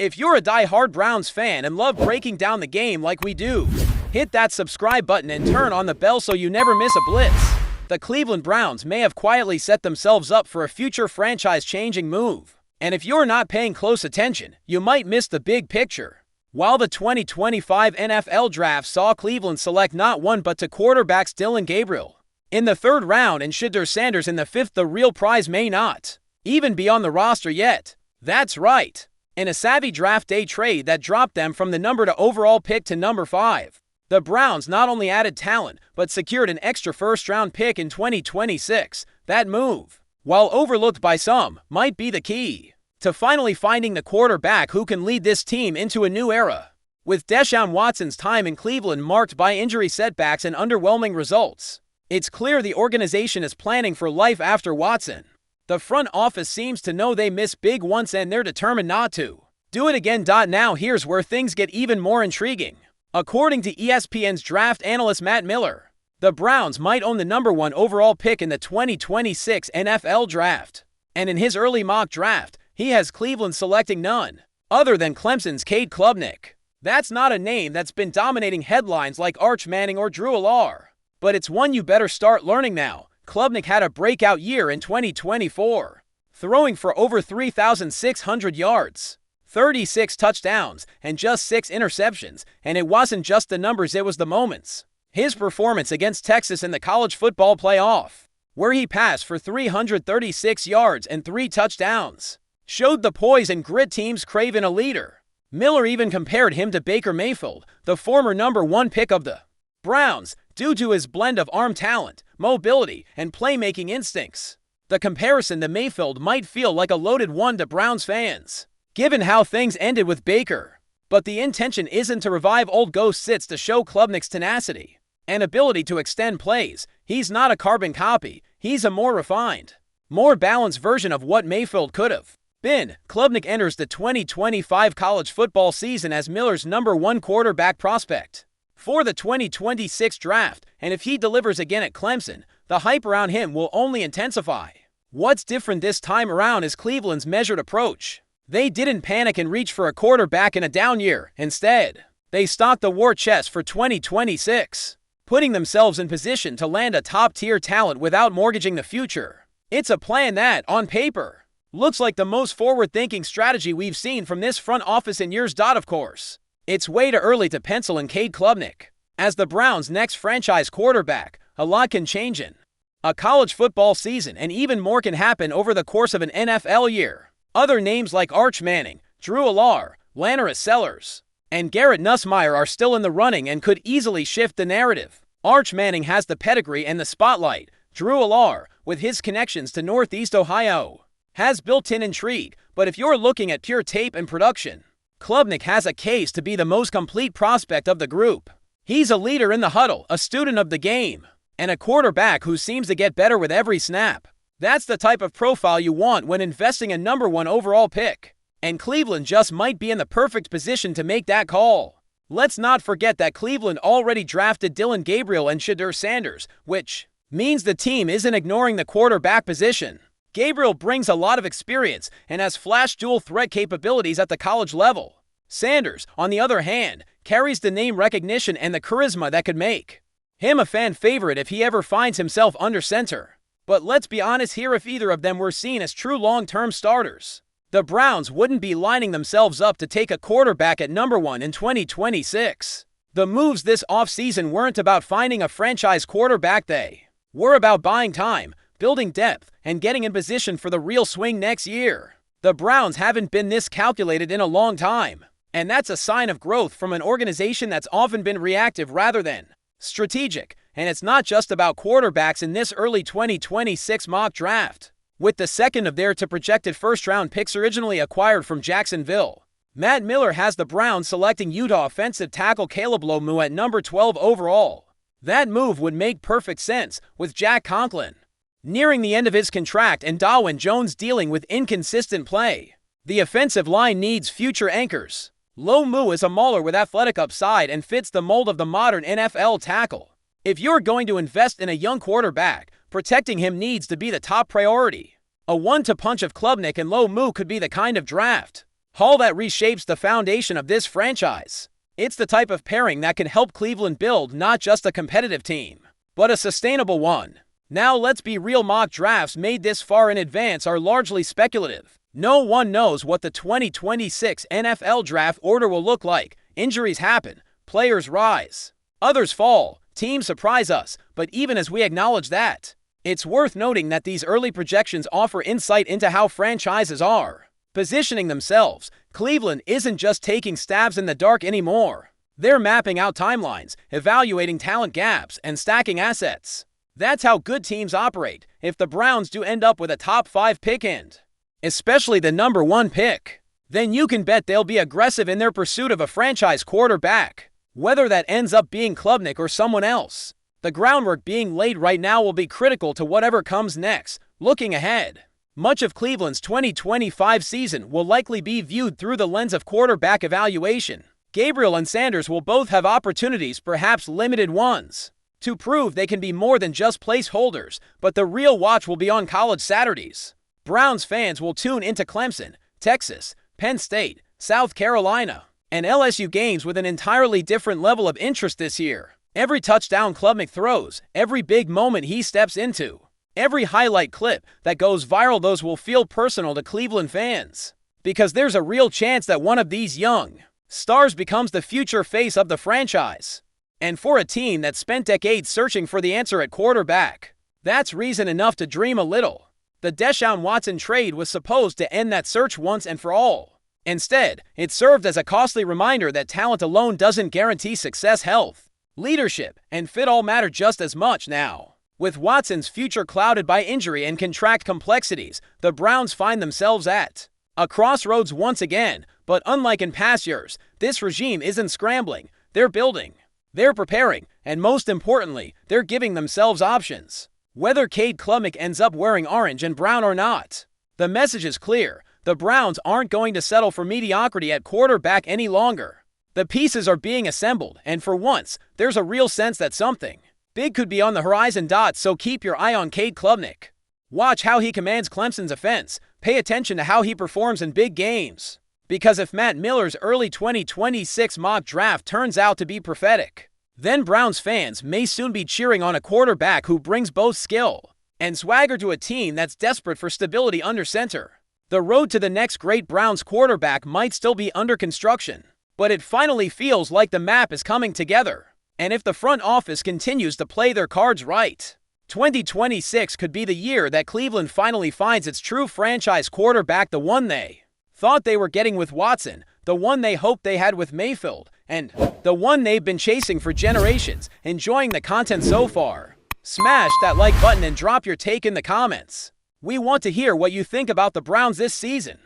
If you're a die-hard Browns fan and love breaking down the game like we do, hit that subscribe button and turn on the bell so you never miss a blitz. The Cleveland Browns may have quietly set themselves up for a future franchise-changing move. And if you're not paying close attention, you might miss the big picture. While the 2025 NFL Draft saw Cleveland select not one but two quarterbacks, Dillon Gabriel in the 3rd round and Shedeur Sanders in the 5th, the real prize may not even be on the roster yet. That's right. In a savvy draft day trade that dropped them from the number 2 overall pick to number 5, the Browns not only added talent, but secured an extra first-round pick in 2026. That move, while overlooked by some, might be the key to finally finding the quarterback who can lead this team into a new era. With Deshaun Watson's time in Cleveland marked by injury setbacks and underwhelming results, it's clear the organization is planning for life after Watson. The front office seems to know they missed big once and they're determined not to do it again. Now here's where things get even more intriguing. According to ESPN's draft analyst Matt Miller, the Browns might own the number 1 overall pick in the 2026 NFL Draft. And in his early mock draft, he has Cleveland selecting none other than Clemson's Cade Klubnik. That's not a name that's been dominating headlines like Arch Manning or Drew Allar, but it's one you better start learning now. Klubnik had a breakout year in 2024, throwing for over 3,600 yards, 36 touchdowns, and just 6 interceptions, and it wasn't just the numbers, it was the moments. His performance against Texas in the college football playoff, where he passed for 336 yards and 3 touchdowns, showed the poise and grit teams crave in a leader. Miller even compared him to Baker Mayfield, the former number 1 pick of the Browns, due to his blend of arm talent, mobility, and playmaking instincts. The comparison to Mayfield might feel like a loaded one to Browns fans, given how things ended with Baker. But the intention isn't to revive old ghosts, it's to show Klubnik's tenacity and ability to extend plays. He's not a carbon copy, he's a more refined, more balanced version of what Mayfield could have been. Klubnik enters the 2025 college football season as Miller's number 1 quarterback prospect for the 2026 draft, and if he delivers again at Clemson, the hype around him will only intensify. What's different this time around is Cleveland's measured approach. They didn't panic and reach for a quarterback in a down year. Instead, they stocked the war chest for 2026, putting themselves in position to land a top-tier talent without mortgaging the future. It's a plan that, on paper, looks like the most forward-thinking strategy we've seen from this front office in years. Of course, it's way too early to pencil in Cade Klubnik as the Browns' next franchise quarterback. A lot can change in a college football season, and even more can happen over the course of an NFL year. Other names like Arch Manning, Drew Allar, Lanaris Sellers, and Garrett Nussmeier are still in the running and could easily shift the narrative. Arch Manning has the pedigree and the spotlight. Drew Allar, with his connections to Northeast Ohio, has built-in intrigue. But if you're looking at pure tape and production, Klubnik has a case to be the most complete prospect of the group. He's a leader in the huddle, a student of the game, and a quarterback who seems to get better with every snap. That's the type of profile you want when investing a number 1 overall pick, and Cleveland just might be in the perfect position to make that call. Let's not forget that Cleveland already drafted Dillon Gabriel and Shedeur Sanders, which means the team isn't ignoring the quarterback position. Gabriel brings a lot of experience and has flashed dual threat capabilities at the college level. Sanders, on the other hand, carries the name recognition and the charisma that could make him a fan favorite if he ever finds himself under center. But let's be honest here, if either of them were seen as true long-term starters, the Browns wouldn't be lining themselves up to take a quarterback at number 1 in 2026. The moves this offseason weren't about finding a franchise quarterback, they were about buying time, building depth, and getting in position for the real swing next year. The Browns haven't been this calculated in a long time, and that's a sign of growth from an organization that's often been reactive rather than strategic. And it's not just about quarterbacks in this early 2026 mock draft. With the second of their 2 projected first-round picks originally acquired from Jacksonville, Matt Miller has the Browns selecting Utah offensive tackle Caleb Lomu at number 12 overall. That move would make perfect sense, with Jack Conklin nearing the end of his contract and Darwin Jones dealing with inconsistent play. The offensive line needs future anchors. Lomu is a mauler with athletic upside and fits the mold of the modern NFL tackle. If you're going to invest in a young quarterback, protecting him needs to be the top priority. A 1-2 punch of Klubnik and Lomu could be the kind of draft haul that reshapes the foundation of this franchise. It's the type of pairing that can help Cleveland build not just a competitive team, but a sustainable one. Now let's be real, mock drafts made this far in advance are largely speculative. No one knows what the 2026 NFL draft order will look like. Injuries happen, players rise, others fall, teams surprise us, but even as we acknowledge that, it's worth noting that these early projections offer insight into how franchises are positioning themselves. Cleveland isn't just taking stabs in the dark anymore. They're mapping out timelines, evaluating talent gaps, and stacking assets. That's how good teams operate. If the Browns do end up with a top 5 pick and especially the number 1 pick, then you can bet they'll be aggressive in their pursuit of a franchise quarterback, whether that ends up being Klubnik or someone else. The groundwork being laid right now will be critical to whatever comes next. Looking ahead, much of Cleveland's 2025 season will likely be viewed through the lens of quarterback evaluation. Gabriel and Sanders will both have opportunities, perhaps limited ones, to prove they can be more than just placeholders, but the real watch will be on college Saturdays. Browns fans will tune into Clemson, Texas, Penn State, South Carolina, and LSU games with an entirely different level of interest this year. Every touchdown Klubnik throws, every big moment he steps into, every highlight clip that goes viral, those will feel personal to Cleveland fans, because there's a real chance that one of these young stars becomes the future face of the franchise. And for a team that spent decades searching for the answer at quarterback, that's reason enough to dream a little. The Deshaun Watson trade was supposed to end that search once and for all. Instead, it served as a costly reminder that talent alone doesn't guarantee success. Health, leadership, and fit all matter just as much now. With Watson's future clouded by injury and contract complexities, the Browns find themselves at a crossroads once again. But unlike in past years, this regime isn't scrambling. They're building, they're preparing, and most importantly, they're giving themselves options. Whether Cade Klubnik ends up wearing orange and brown or not, the message is clear. The Browns aren't going to settle for mediocrity at quarterback any longer. The pieces are being assembled, and for once, there's a real sense that something big could be on the horizon. So keep your eye on Cade Klubnik. Watch how he commands Clemson's offense. Pay attention to how he performs in big games. Because if Matt Miller's early 2026 mock draft turns out to be prophetic, then Browns fans may soon be cheering on a quarterback who brings both skill and swagger to a team that's desperate for stability under center. The road to the next great Browns quarterback might still be under construction, but it finally feels like the map is coming together. And if the front office continues to play their cards right, 2026 could be the year that Cleveland finally finds its true franchise quarterback, the one they thought they were getting with Watson, the one they hoped they had with Mayfield, and the one they've been chasing for generations. Enjoying the content so far? Smash that like button and drop your take in the comments. We want to hear what you think about the Browns this season.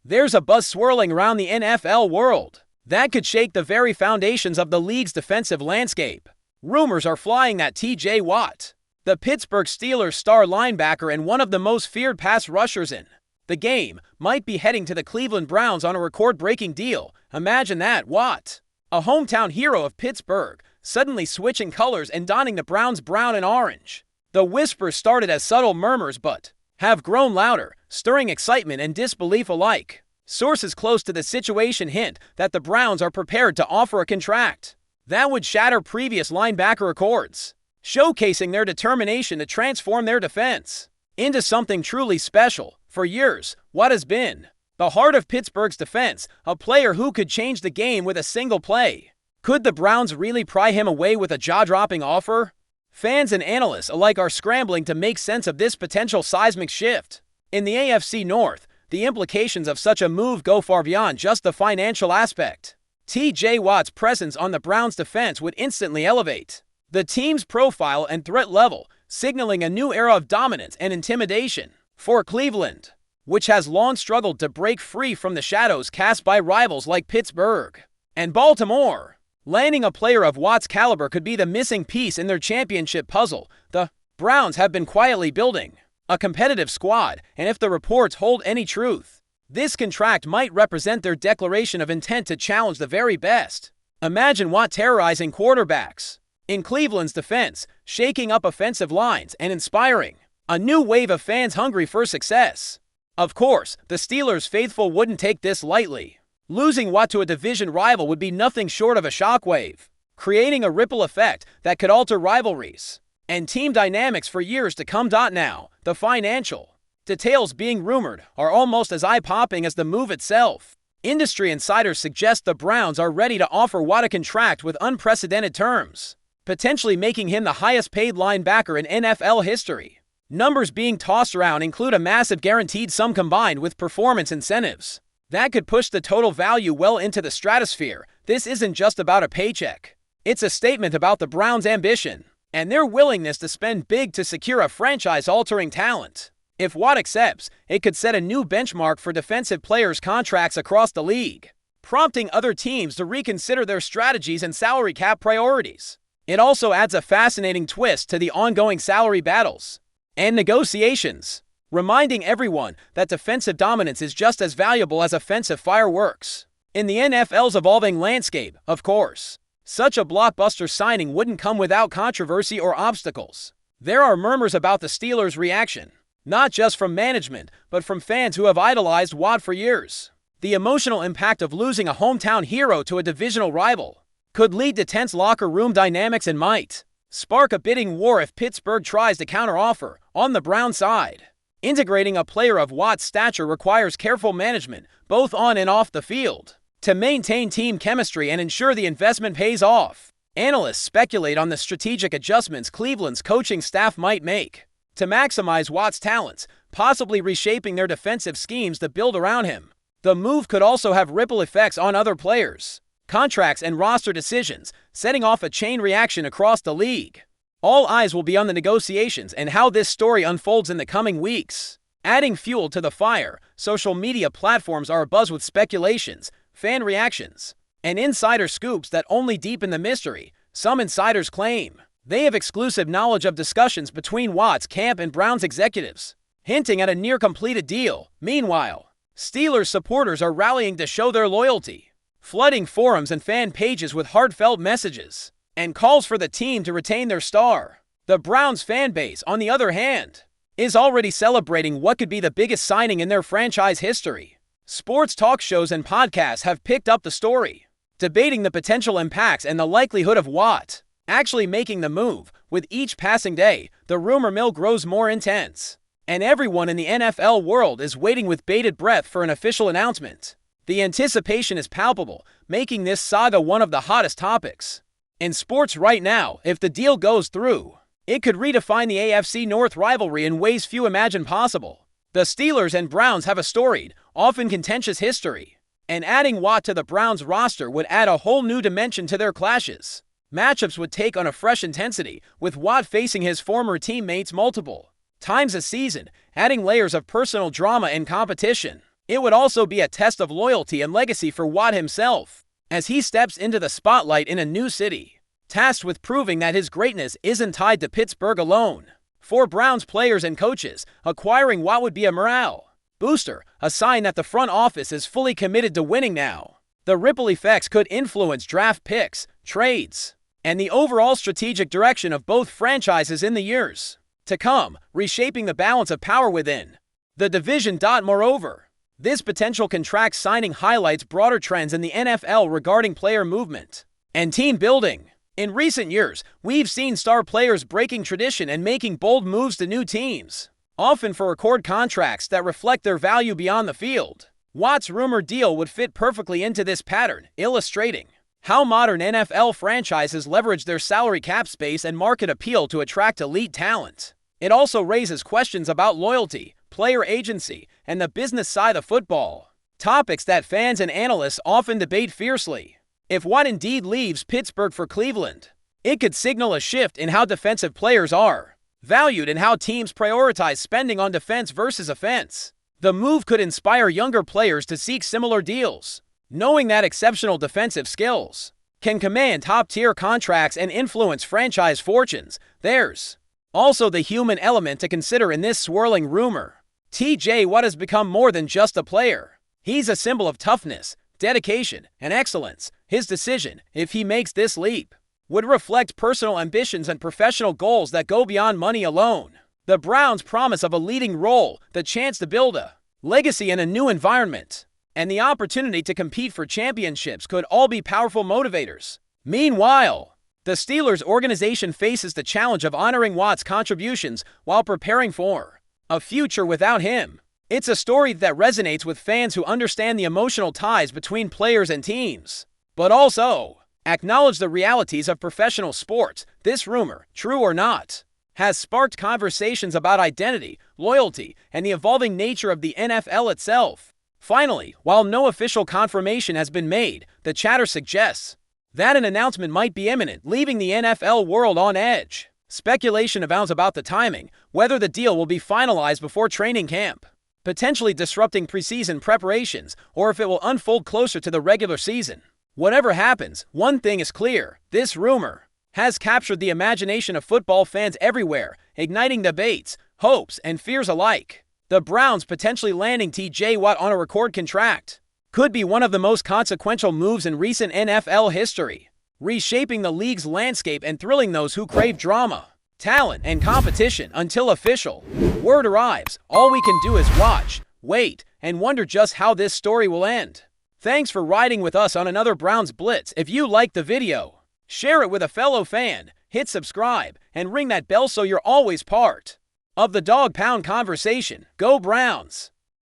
There's a buzz swirling around the NFL world that could shake the very foundations of the league's defensive landscape. Rumors are flying that T.J. Watt, the Pittsburgh Steelers star linebacker and one of the most feared pass rushers in the game, might be heading to the Cleveland Browns on a record-breaking deal. Imagine that, Watt, a hometown hero of Pittsburgh, suddenly switching colors and donning the Browns' brown and orange. The whispers started as subtle murmurs but have grown louder, stirring excitement and disbelief alike. Sources close to the situation hint that the Browns are prepared to offer a contract that would shatter previous linebacker records, showcasing their determination to transform their defense into something truly special. For years, Watt has been the heart of Pittsburgh's defense, a player who could change the game with a single play. Could the Browns really pry him away with a jaw-dropping offer? Fans and analysts alike are scrambling to make sense of this potential seismic shift. In the AFC North, the implications of such a move go far beyond just the financial aspect. T.J. Watt's presence on the Browns' defense would instantly elevate the team's profile and threat level, signaling a new era of dominance and intimidation for Cleveland, which has long struggled to break free from the shadows cast by rivals like Pittsburgh and Baltimore. Landing a player of Watt's caliber could be the missing piece in their championship puzzle. The Browns have been quietly building a competitive squad, and if the reports hold any truth, this contract might represent their declaration of intent to challenge the very best. Imagine Watt terrorizing quarterbacks in Cleveland's defense, shaking up offensive lines and inspiring a new wave of fans hungry for success. Of course, the Steelers faithful wouldn't take this lightly. Losing Watt to a division rival would be nothing short of a shockwave, creating a ripple effect that could alter rivalries and team dynamics for years to come. Now, the financial details being rumored are almost as eye-popping as the move itself. Industry insiders suggest the Browns are ready to offer Watt a contract with unprecedented terms, potentially making him the highest-paid linebacker in NFL history. Numbers being tossed around include a massive guaranteed sum combined with performance incentives that could push the total value well into the stratosphere. This isn't just about a paycheck. It's a statement about the Browns' ambition and their willingness to spend big to secure a franchise-altering talent. If Watt accepts, it could set a new benchmark for defensive players' contracts across the league, prompting other teams to reconsider their strategies and salary cap priorities. It also adds a fascinating twist to the ongoing salary battles and negotiations, reminding everyone that defensive dominance is just as valuable as offensive fireworks. In the NFL's evolving landscape, of course, such a blockbuster signing wouldn't come without controversy or obstacles. There are murmurs about the Steelers' reaction, not just from management, but from fans who have idolized Watt for years. The emotional impact of losing a hometown hero to a divisional rival could lead to tense locker room dynamics and might spark a bidding war if Pittsburgh tries to counteroffer. On the Browns side, integrating a player of Watt's stature requires careful management, both on and off the field, to maintain team chemistry and ensure the investment pays off. Analysts speculate on the strategic adjustments Cleveland's coaching staff might make to maximize Watt's talents, possibly reshaping their defensive schemes to build around him. The move could also have ripple effects on other players, contracts, and roster decisions, setting off a chain reaction across the league. All eyes will be on the negotiations and how this story unfolds in the coming weeks. Adding fuel to the fire, social media platforms are abuzz with speculations, fan reactions, and insider scoops that only deepen the mystery. Some insiders claim they have exclusive knowledge of discussions between Watt's camp and Browns executives, hinting at a near-completed deal. Meanwhile, Steelers supporters are rallying to show their loyalty, flooding forums and fan pages with heartfelt messages and calls for the team to retain their star. The Browns fan base, on the other hand, is already celebrating what could be the biggest signing in their franchise history. Sports talk shows and podcasts have picked up the story, debating the potential impacts and the likelihood of Watt actually making the move. With each passing day, the rumor mill grows more intense, and everyone in the NFL world is waiting with bated breath for an official announcement. The anticipation is palpable, making this saga one of the hottest topics in sports right now. If the deal goes through, it could redefine the AFC North rivalry in ways few imagine possible. The Steelers and Browns have a storied, often contentious history, and adding Watt to the Browns roster would add a whole new dimension to their clashes. Matchups would take on a fresh intensity, with Watt facing his former teammates multiple times a season, adding layers of personal drama and competition. It would also be a test of loyalty and legacy for Watt himself, as he steps into the spotlight in a new city, tasked with proving that his greatness isn't tied to Pittsburgh alone. For Browns players and coaches, acquiring Watt would be a morale booster, a sign that the front office is fully committed to winning now. The ripple effects could influence draft picks, trades, and the overall strategic direction of both franchises in the years to come, reshaping the balance of power within the division. Moreover, this potential contract signing highlights broader trends in the NFL regarding player movement and team building. In recent years, we've seen star players breaking tradition and making bold moves to new teams, often for record contracts that reflect their value beyond the field. Watt's rumored deal would fit perfectly into this pattern, illustrating how modern NFL franchises leverage their salary cap space and market appeal to attract elite talent. It also raises questions about loyalty, player agency, and the business side of football, topics that fans and analysts often debate fiercely. If Watt indeed leaves Pittsburgh for Cleveland, it could signal a shift in how defensive players are valued and how teams prioritize spending on defense versus offense. The move could inspire younger players to seek similar deals, knowing that exceptional defensive skills can command top-tier contracts and influence franchise fortunes. There's also the human element to consider in this swirling rumor. TJ Watt has become more than just a player. He's a symbol of toughness, dedication, and excellence. His decision, if he makes this leap, would reflect personal ambitions and professional goals that go beyond money alone. The Browns' promise of a leading role, the chance to build a legacy in a new environment, and the opportunity to compete for championships could all be powerful motivators. Meanwhile, the Steelers organization faces the challenge of honoring Watt's contributions while preparing for a future without him. It's a story that resonates with fans who understand the emotional ties between players and teams, but also acknowledge the realities of professional sports. This rumor, true or not, has sparked conversations about identity, loyalty, and the evolving nature of the NFL itself. Finally, while no official confirmation has been made, the chatter suggests that an announcement might be imminent, leaving the NFL world on edge. Speculation abounds about the timing, whether the deal will be finalized before training camp, potentially disrupting preseason preparations, or if it will unfold closer to the regular season. Whatever happens, one thing is clear: this rumor has captured the imagination of football fans everywhere, igniting debates, hopes, and fears alike. The Browns potentially landing T.J. Watt on a record contract could be one of the most consequential moves in recent NFL history, reshaping the league's landscape and thrilling those who crave drama, talent, and competition. Until official word arrives, all we can do is watch, wait, and wonder just how this story will end. Thanks for riding with us on another Browns Blitz. If you liked the video, share it with a fellow fan, hit subscribe, and ring that bell so you're always part of the Dawg Pound conversation. Go Browns!